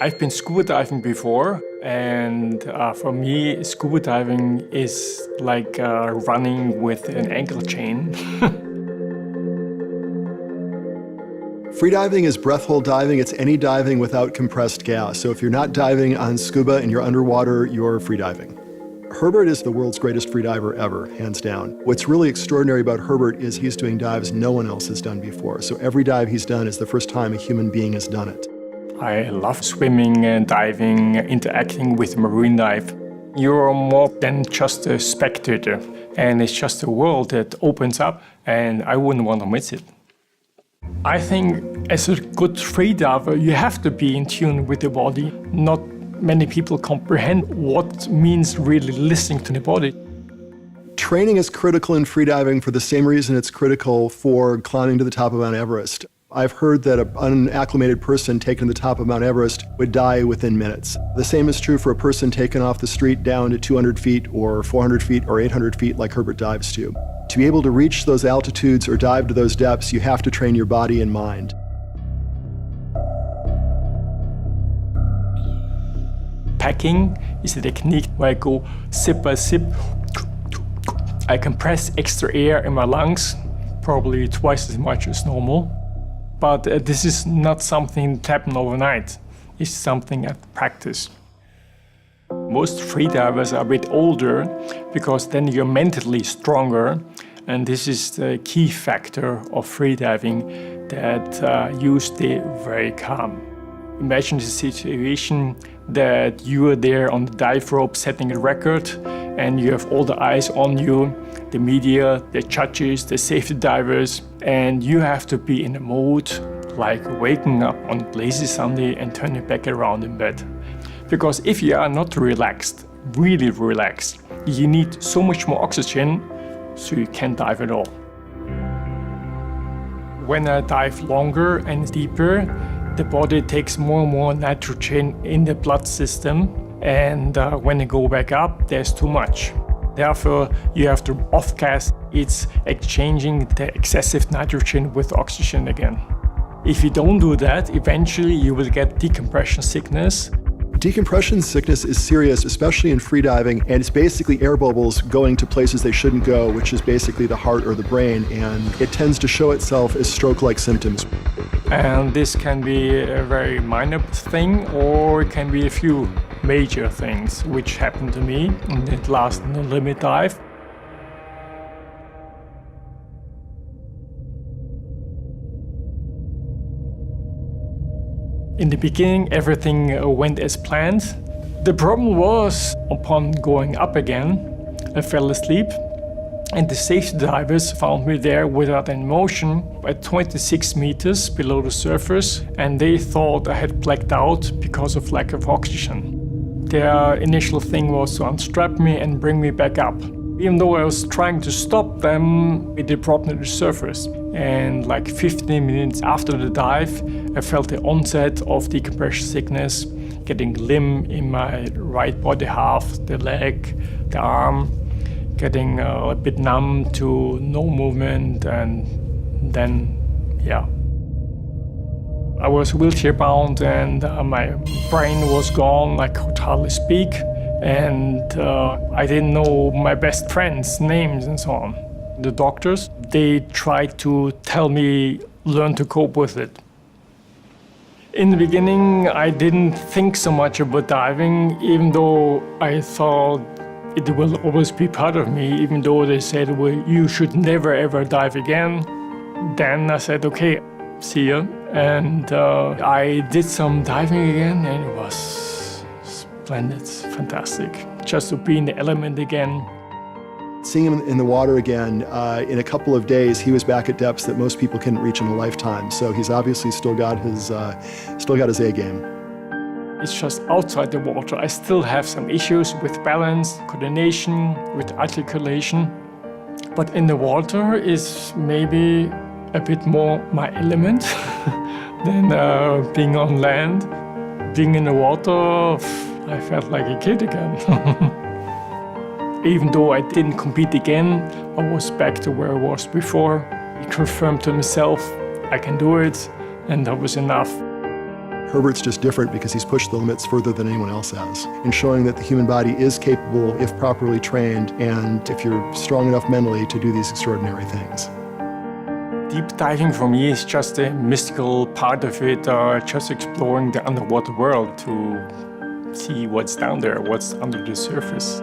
I've been scuba diving before, and for me, scuba diving is like running with an ankle chain. Freediving is breath hold diving. It's any diving without compressed gas. So if you're not diving on scuba and you're underwater, you're freediving. Herbert is the world's greatest freediver ever, hands down. What's really extraordinary about Herbert is he's doing dives no one else has done before. So every dive he's done is the first time a human being has done it. I love swimming and diving, interacting with marine life. You're more than just a spectator, and it's just a world that opens up, and I wouldn't want to miss it. I think as a good freediver, you have to be in tune with the body. Not many people comprehend what means really listening to the body. Training is critical in freediving for the same reason it's critical for climbing to the top of Mount Everest. I've heard that an unacclimated person taken to the top of Mount Everest would die within minutes. The same is true for a person taken off the street down to 200 feet or 400 feet or 800 feet like Herbert dives to. To be able to reach those altitudes or dive to those depths, you have to train your body and mind. Packing is a technique where I go sip by sip. I compress extra air in my lungs, probably twice as much as normal. But this is not something that happened overnight. It's something I practice. Most freedivers are a bit older because then you're mentally stronger, and this is the key factor of freediving, that you stay very calm. Imagine the situation that you are there on the dive rope setting a record, and you have all the eyes on you, the media, the judges, the safety divers, and you have to be in a mode like waking up on a lazy Sunday and turning back around in bed. Because if you are not relaxed, really relaxed, you need so much more oxygen, so you can't dive at all. When I dive longer and deeper, the body takes more and more nitrogen in the blood system, and when you go back up, there's too much. Therefore, you have to off-gas. It's exchanging the excessive nitrogen with oxygen again. If you don't do that, eventually you will get decompression sickness. Decompression sickness is serious, especially in freediving, and it's basically air bubbles going to places they shouldn't go, which is basically the heart or the brain, and it tends to show itself as stroke-like symptoms. And this can be a very minor thing, or it can be a few major things, which happened to me in the last No Limit dive. In the beginning, everything went as planned. The problem was, upon going up again, I fell asleep, and the safety divers found me there without any motion at 26 meters below the surface, and they thought I had blacked out because of lack of oxygen. Their initial thing was to unstrap me and bring me back up. Even though I was trying to stop them, they brought me to the surface. And like 15 minutes after the dive, I felt the onset of decompression sickness, getting limp in my right body half, the leg, the arm, getting a bit numb to no movement, and then, yeah. I was wheelchair bound, and my brain was gone. I could hardly speak, and I didn't know my best friends' names and so on. The doctors, they tried to tell me, learn to cope with it. In the beginning, I didn't think so much about diving, even though I thought it will always be part of me, even though they said, well, you should never ever dive again. Then I said, okay, see ya. And I did some diving again, and it was splendid, fantastic. Just to be in the element again. Seeing him in the water again, in a couple of days, he was back at depths that most people couldn't reach in a lifetime. So he's obviously still got his A game. It's just outside the water. I still have some issues with balance, coordination, with articulation. But in the water is maybe a bit more my element than being on land. Being in the water, I felt like a kid again. Even though I didn't compete again, I was back to where I was before. I confirmed to myself I can do it, and that was enough. Herbert's just different because he's pushed the limits further than anyone else has, and showing that the human body is capable, if properly trained, and if you're strong enough mentally to do these extraordinary things. Deep diving for me is just a mystical part of it, just exploring the underwater world to see what's down there, what's under the surface.